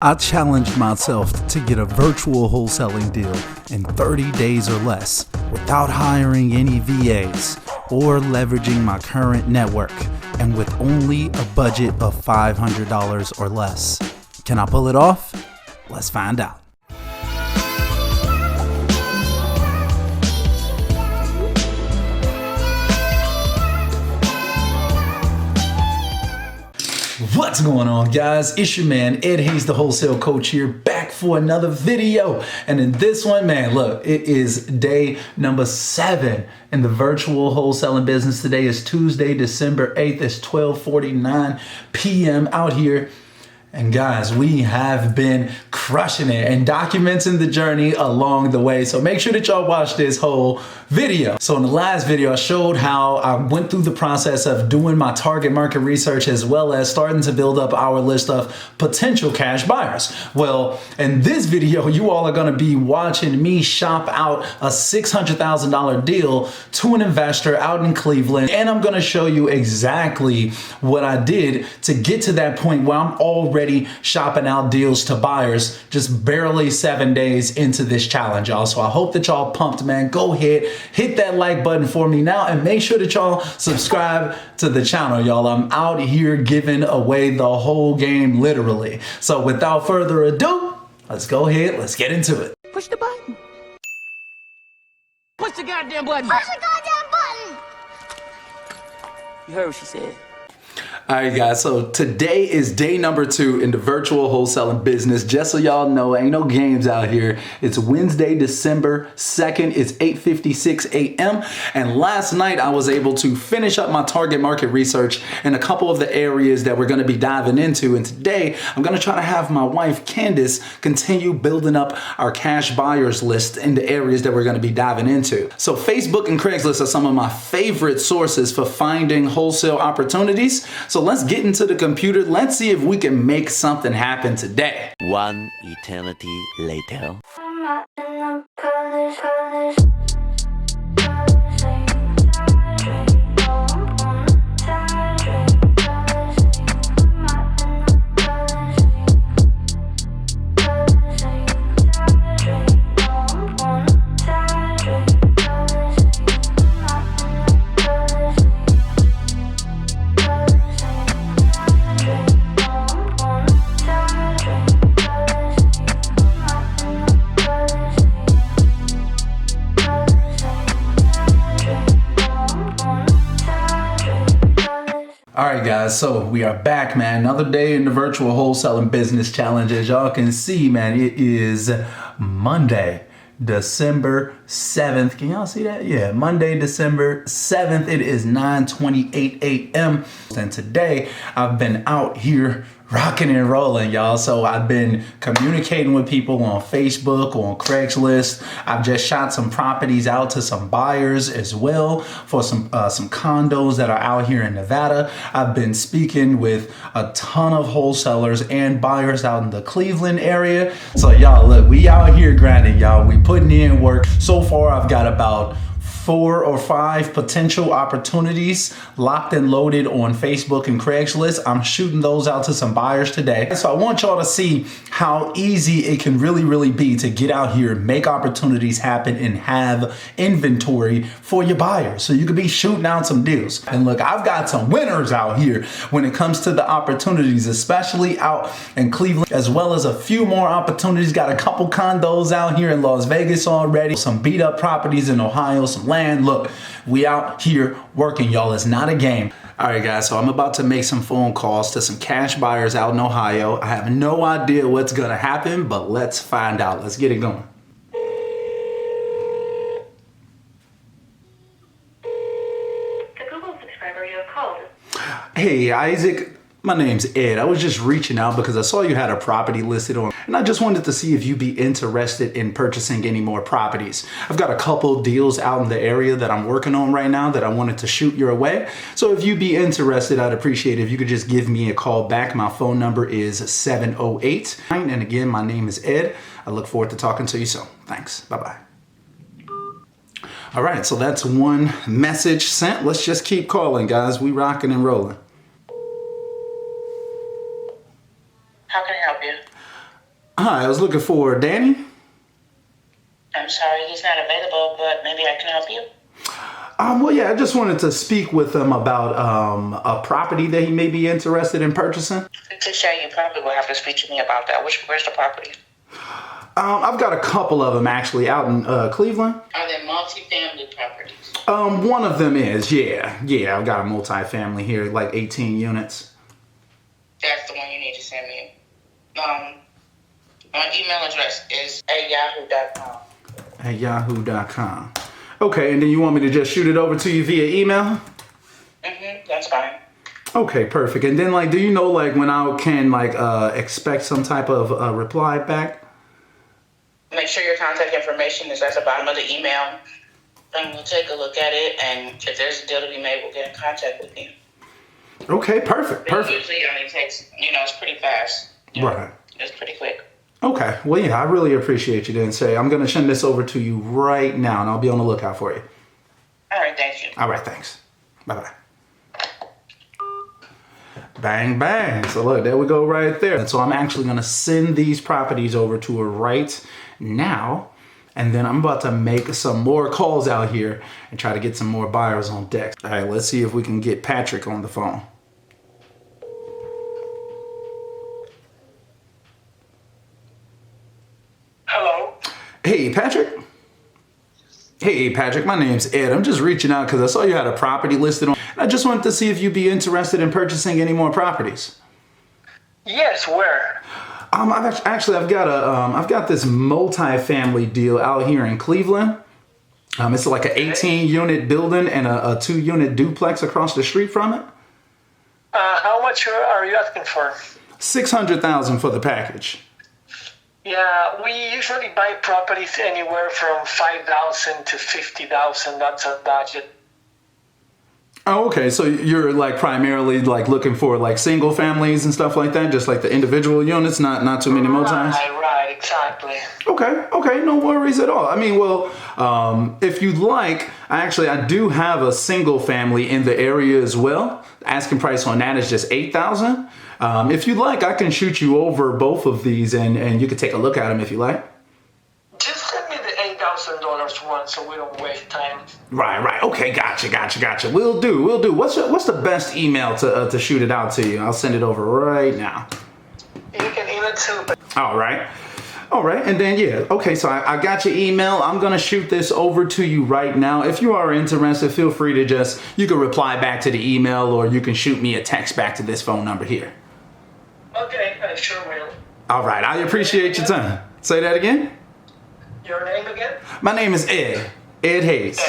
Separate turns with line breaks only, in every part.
I challenged myself to get a virtual wholesaling deal in 30 days or less without hiring any VAs or leveraging my current network, and with only a budget of $500 or less. Can I pull it off? Let's find out. What's going on, guys? It's your man Ed Hayes, the wholesale coach here, back for another video. And in this one, man, look, it is day number 7 in the virtual wholesaling business. Today is Tuesday, December 8th. It's 12:49 p.m. out here. And guys, we have been crushing it and documenting the journey along the way. So make sure that y'all watch this whole video. So in the last video, I showed how I went through the process of doing my target market research as well as starting to build up our list of potential cash buyers. Well, in this video, you all are going to be watching me shop out a $600,000 deal to an investor out in Cleveland. And I'm going to show you exactly what I did to get to that point where I'm already shopping out deals to buyers just barely 7 days into this challenge, y'all. So I hope that y'all pumped, man. Go ahead, hit that like button for me now, and make sure that y'all subscribe to the channel, y'all. I'm out here giving away the whole game, literally. So without further ado, let's go ahead, let's get into it.
Push the button. Push the goddamn button.
Push the goddamn button.
You heard what she said.
All right, guys, so today is day number 2 in the virtual wholesaling business. Just so y'all know, ain't no games out here. It's Wednesday, December 2nd. It's 8:56 a.m. And last night I was able to finish up my target market research in a couple of the areas that we're going to be diving into. And today I'm going to try to have my wife, Candace, continue building up our cash buyers list in the areas that we're going to be diving into. So Facebook and Craigslist are some of my favorite sources for finding wholesale opportunities. So let's get into the computer. Let's see if we can make something happen today.
One eternity later.
All right, guys, so we are back, man. Another day in the virtual wholesaling business challenge. As y'all can see, man, it is Monday, December 7th. Can y'all see that? Yeah, Monday, December 7th. It is 9:28 a.m. And today I've been out here rocking and rolling, y'all. So I've been communicating with people on Facebook, on Craigslist. I've just shot some properties out to some buyers as well for some condos that are out here in Nevada. I've been speaking with a ton of wholesalers and buyers out in the Cleveland area. So y'all, look, we out here grinding, y'all. We putting in work. So far, I've got about 4 or 5 potential opportunities locked and loaded on Facebook and Craigslist. I'm shooting those out to some buyers today. So I want y'all to see how easy it can really be to get out here, make opportunities happen, and have inventory for your buyers. So you could be shooting out some deals. And look, I've got some winners out here when it comes to the opportunities, especially out in Cleveland, as well as a few more opportunities. Got a couple condos out here in Las Vegas already, some beat up properties in Ohio, some land. Look, we out here working, y'all. It's not a game. All right, guys, so I'm about to make some phone calls to some cash buyers out in Ohio. I have no idea what's gonna happen, but let's find out. Let's get it going.
The Google subscriber you have called.
Hey, Isaac. My name's Ed. I was just reaching out because I saw you had a property listed on, and I just wanted to see if you'd be interested in purchasing any more properties. I've got a couple deals out in the area that I'm working on right now that I wanted to shoot your way. So if you'd be interested, I'd appreciate it if you could just give me a call back. My phone number is 708. And again, my name is Ed. I look forward to talking to you soon. Thanks. Bye-bye. All right, so that's one message sent. Let's just keep calling, guys. We rocking and rolling.
How can I help you?
Hi, I was looking for Danny.
I'm sorry, he's not available, but maybe I can help you.
Well, yeah, I just wanted to speak with him about a property that he may be interested in purchasing.
To say you probably will have to speak to me about that. Where's the property?
I've got a couple of them actually out in Cleveland.
Are they multifamily properties?
One of them is, yeah. I've got a multifamily here, like 18 units.
That's the one you need to send me. My email address is at yahoo.com.
At yahoo.com. Okay, and then you want me to just shoot it over to you via email?
That's fine.
Okay, perfect. And then, like, do you know, like, when I can, like, expect some type of reply back?
Make sure your contact information is at the bottom of the email, and we'll take a look at it, and if there's a deal to be made, we'll get in contact with you.
Okay, perfect.
It usually only takes, it's pretty fast.
Right.
It's pretty quick.
Okay, well, yeah, I really appreciate you then. Say, I'm going to send this over to you right now, and I'll be on the lookout for you.
All right, thank you.
All right, thanks. Bye-bye. Bang, bang. So look, there we go right there. And so I'm actually going to send these properties over to her right now. And then I'm about to make some more calls out here and try to get some more buyers on deck. All right, let's see if we can get Patrick on the phone.
Hello?
Hey, Patrick. Hey, Patrick, my name's Ed. I'm just reaching out because I saw you had a property listed on. I just wanted to see if you'd be interested in purchasing any more properties.
Yes, where?
I've got this multi-family deal out here in Cleveland. It's like an 18-unit building and a 2-unit duplex across the street from it.
How much are you asking for?
$600,000 for the package.
Yeah, we usually buy properties anywhere from $5,000 to $50,000. That's our budget.
Oh, okay. So you're like primarily like looking for like single families and stuff like that, just like the individual units, not too many multis.
Right, exactly.
Okay, no worries at all. I mean, well, if you'd like, I do have a single family in the area as well. The asking price on that is just $8,000. If you'd like, I can shoot you over both of these and you can take a look at them if you like.
Just send me the $8,000 one so we don't waste time.
Right. Okay, gotcha. Will do. What's the best email to shoot it out to you? I'll send it over right now.
You can email to.
All right. And then, yeah. Okay, so I got your email. I'm going to shoot this over to you right now. If you are interested, feel free to you can reply back to the email or you can shoot me a text back to this phone number here.
Okay, I sure will.
All right. I appreciate your time. Say that again.
Your name again?
My name is Ed. Ed Hayes.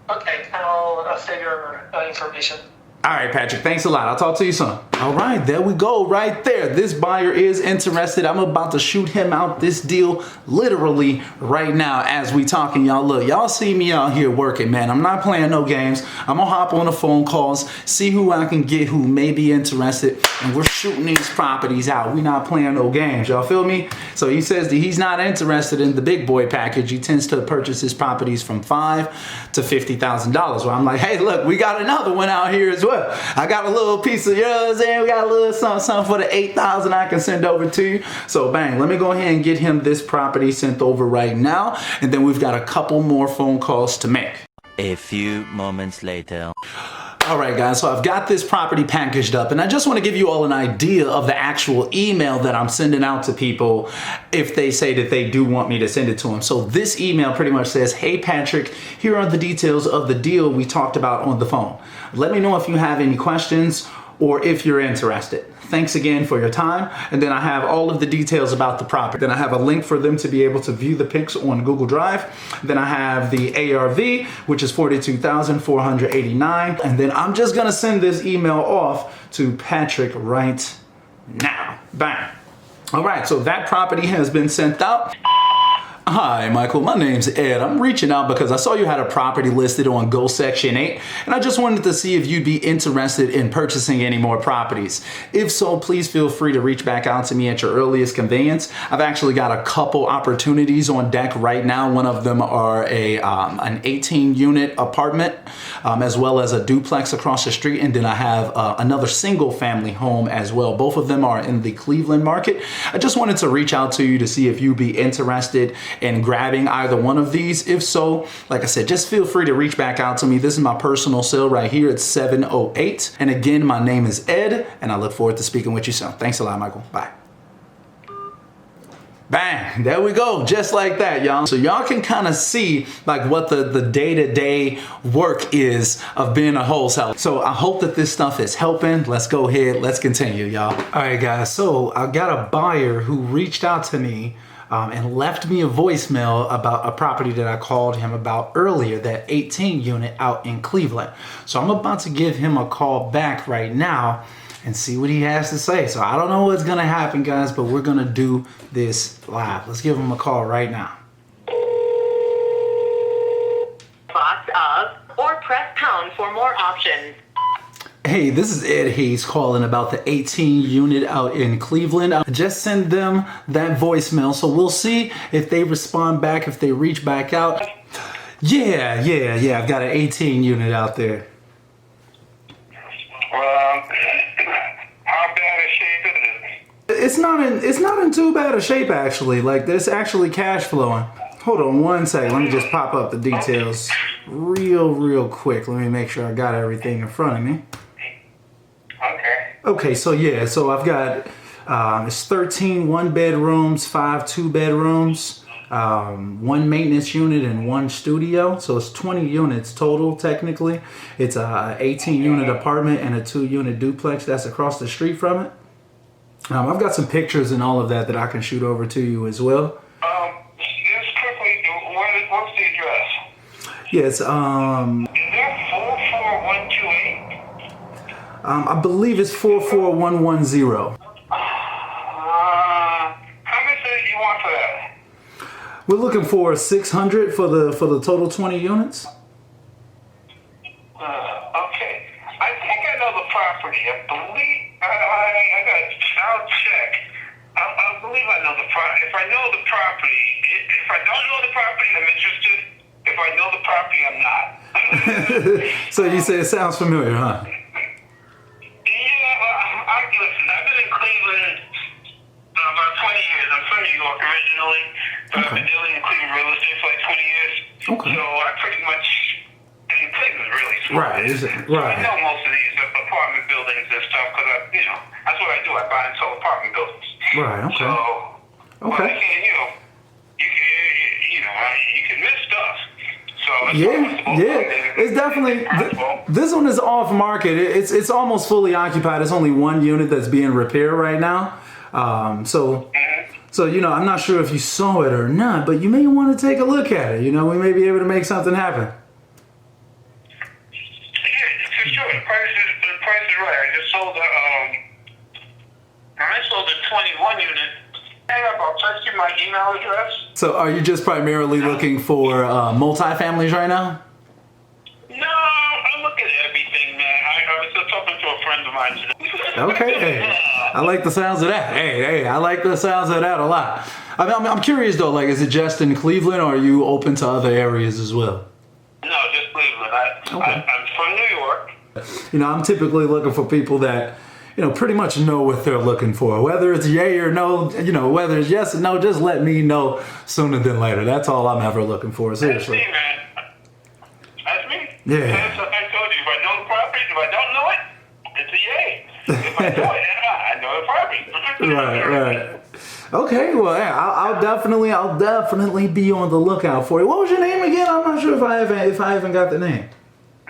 Okay, I'll save your information.
All right, Patrick, thanks a lot. I'll talk to you soon. All right, there we go right there. This buyer is interested. I'm about to shoot him out this deal literally right now as we talking. Y'all look, y'all see me out here working, man. I'm not playing no games. I'm gonna hop on the phone calls, see who I can get who may be interested, and we're shooting these properties out. We not playing no games, y'all feel me? So he says that he's not interested in the big boy package. He tends to purchase his properties from $5,000 to $50,000. Well, I'm like, hey, look, we got another one out here as well. I got a little piece of, you know what I'm saying? We got a little something for the $8,000 I can send over to you. So bang, let me go ahead and get him this property sent over right now. And then we've got a couple more phone calls to make.
A few moments later.
All right, guys, so I've got this property packaged up, and I just want to give you all an idea of the actual email that I'm sending out to people if they say that they do want me to send it to them. So this email pretty much says, hey, Patrick, here are the details of the deal we talked about on the phone. Let me know if you have any questions or if you're interested. Thanks again for your time. And then I have all of the details about the property. Then I have a link for them to be able to view the pics on Google Drive. Then I have the ARV, which is $42,489. And then I'm just gonna send this email off to Patrick right now. Bang. All right, so that property has been sent out. Hi, Michael. My name's Ed. I'm reaching out because I saw you had a property listed on Go Section 8, and I just wanted to see if you'd be interested in purchasing any more properties. If so, please feel free to reach back out to me at your earliest convenience. I've actually got a couple opportunities on deck right now. One of them are an 18-unit apartment, as well as a duplex across the street, and then I have another single-family home as well. Both of them are in the Cleveland market. I just wanted to reach out to you to see if you'd be interested in grabbing either one of these. If so, like I said, just feel free to reach back out to me. This is my personal cell right here. It's 708. And again, my name is Ed, and I look forward to speaking with you soon. Thanks a lot, Michael. Bye. Bang, there we go, just like that, y'all. So y'all can kind of see like what the day-to-day work is of being a wholesaler. So I hope that this stuff is helping. Let's go ahead, let's continue, y'all. All right, guys, so I got a buyer who reached out to me and left me a voicemail about a property that I called him about earlier, that 18 unit out in Cleveland. So I'm about to give him a call back right now and see what he has to say. So I don't know what's gonna happen, guys, but we're gonna do this live. Let's give him a call right now.
Box of, or press pound for more options.
Hey, this is Ed Hayes calling about the 18 unit out in Cleveland. I just sent them that voicemail, so we'll see if they respond back, if they reach back out. Yeah, I've got an 18 unit out there.
How bad a shape is it?
It's not in too bad a shape, actually. Like, there's actually cash flowing. Hold on one second. Let me just pop up the details real quick. Let me make sure I got everything in front of me. Okay, so yeah, so I've got it's 13 one-bedrooms, 5 two-bedrooms, 1 maintenance unit, and 1 studio. So it's 20 units total, technically. It's a 18-unit apartment and a 2-unit duplex that's across the street from it. I've got some pictures and all of that I can shoot over to you as well.
Just quickly, what's the address?
Yeah, it's
Is that 44128?
I believe it's 44110.
How much do you want for that?
We're looking for 600 for the total 20 units.
Okay. I think I know the property. I believe I'll check. I believe I know the property. If I know the property, if I don't know the property, I'm interested. If I know the property, I'm not.
So you say it sounds familiar, huh?
Listen, I've been in Cleveland about 20 years. I'm from New York originally, but I've been dealing in Cleveland real estate for like 20 years.
Okay.
So I pretty much, and Cleveland's really small.
Right, is it?
So
Right.
I know most of these apartment buildings and stuff because that's what I do. I buy and sell apartment buildings.
Right, okay.
So,
Okay.
But again, you can miss stuff. So
It's definitely, this one is off market. It's almost fully occupied. It's only 1 unit that's being repaired right now. So I'm not sure if you saw it or not, but you may want to take a look at it. We may be able to make something happen.
Yeah, for sure. The price is right. I sold the 21 unit. I'll text you my email address.
So are you just primarily looking for multifamilies right now?
No, I'm looking at everything, man. I was just talking to a friend of mine today.
Okay, hey, I like the sounds of that. Hey, I like the sounds of that a lot. I'm curious though, like, is it just in Cleveland, or are you open to other areas as well?
No, just Cleveland. I'm from New York.
I'm typically looking for people that, pretty much know what they're looking for. Whether it's yay or no, whether it's yes or no, just let me know sooner than later. That's all I'm ever looking for, seriously.
That's me, man. That's me.
Yeah.
That's what I told you. If I know the property, if I don't know it, it's a yay. If I know it, I know the property.
Right. Okay, well, yeah, I'll definitely be on the lookout for you. What was your name again? I'm not sure if I haven't got the name.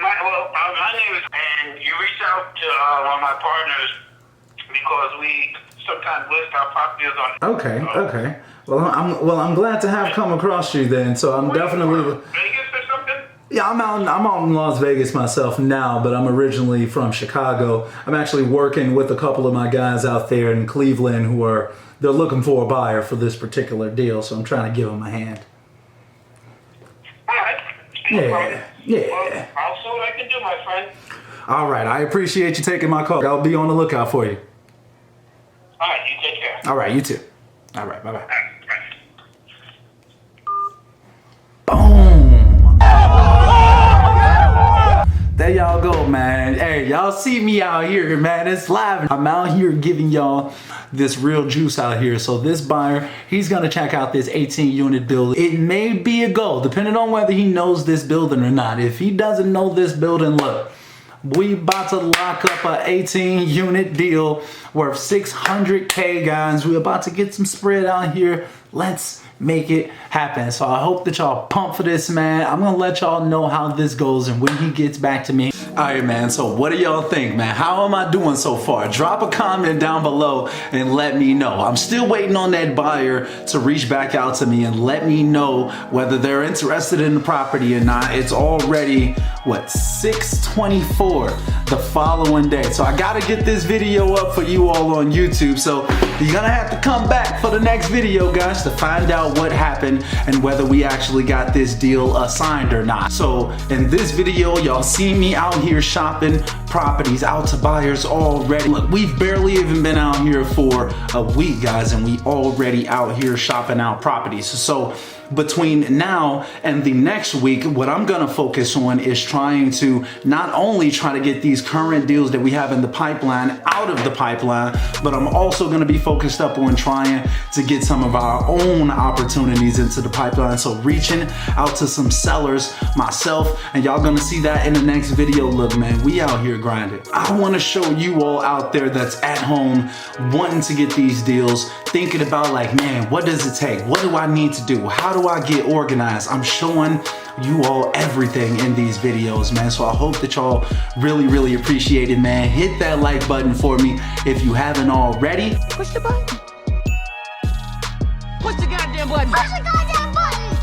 My name is, and you reach out to one of my partners because we sometimes list our properties on.
Okay. Well, I'm glad to have come across you then. So I'm definitely.
Vegas or something?
Yeah, I'm out in Las Vegas myself now, but I'm originally from Chicago. I'm actually working with a couple of my guys out there in Cleveland they're looking for a buyer for this particular deal, so I'm trying to give them a hand.
All right. No problem.
Yeah.
Well, I'll see what I can do, my friend.
All right, I appreciate you taking my call. I'll be on the lookout for you.
All right, you take care.
All right, you too. All right, bye-bye.
All right, bye.
Boom. There y'all go, man. Hey, y'all see me out here, man. It's live. I'm out here giving y'all this real juice out here. So this buyer, he's gonna check out this 18 unit building. It may be a go, depending on whether he knows this building or not. If he doesn't know this building, look, we about to lock up a 18 unit deal worth $600K, guys. We're about to get some spread out here. Let's make it happen. So I hope that y'all pumped for this, man. I'm gonna let y'all know how this goes and when he gets back to me. All right, man, so what do y'all think, man? How am I doing so far? Drop a comment down below and let me know. I'm still waiting on that buyer to reach back out to me and let me know whether they're interested in the property or not. It's already, what, 6:24 the following day. So I gotta get this video up for you all on YouTube. So you're gonna have to come back for the next video, guys, to find out what happened and whether we actually got this deal signed or not. So in this video, y'all see me out here shopping properties out to buyers already. Look, we've barely even been out here for a week, guys, and we already out here shopping out properties. So between now and the next week, what I'm gonna focus on is trying to not only try to get these current deals that we have in the pipeline out of the pipeline, but I'm also gonna be focused up on trying to get some of our own opportunities into the pipeline. So reaching out to some sellers myself, and y'all gonna see that in the next video. Look, man, we out here grinding. I wanna show you all out there that's at home wanting to get these deals, thinking about like, man, what does it take? What do I need to do? How do I get organized? I'm showing you all everything in these videos, man. So I hope that y'all really appreciate it, man. Hit that like button for me if you haven't already.
Push the button. Push the goddamn button. Push the goddamn button.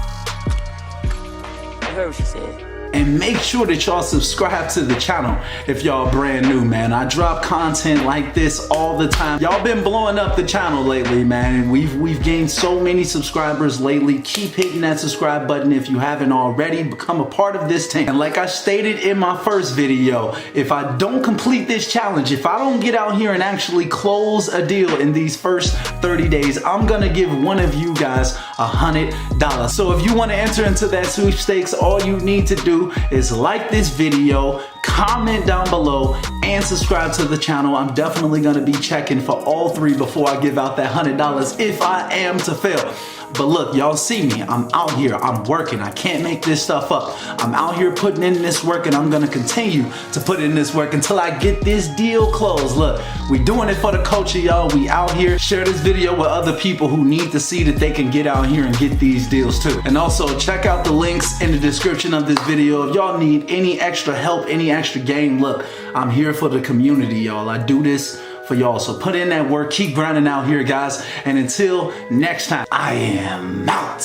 You heard what she said.
And make sure that y'all subscribe to the channel if y'all brand new, man. I drop content like this all the time. Y'all been blowing up the channel lately, man. We've gained so many subscribers lately. Keep hitting that subscribe button if you haven't already. Become a part of this team. And like I stated in my first video, if I don't complete this challenge, if I don't get out here and actually close a deal in these first 30 days, I'm gonna give one of you guys $100. So if you want to enter into that sweepstakes, all you need to do is like this video, comment down below, and subscribe to the channel. I'm definitely gonna be checking for all three before I give out that $100 if I am to fail. But look, y'all see me, I'm out here, I'm working, I can't make this stuff up. I'm out here putting in this work, and I'm gonna continue to put in this work until I get this deal closed. Look, we doing it for the culture, y'all. We out here. Share this video with other people who need to see that they can get out here and get these deals too. And also check out the links in the description of this video. If y'all need any extra help, any extra game, look, I'm here for the community, y'all. I do this for y'all. So put in that work, keep grinding out here, guys. And until next time, I am out.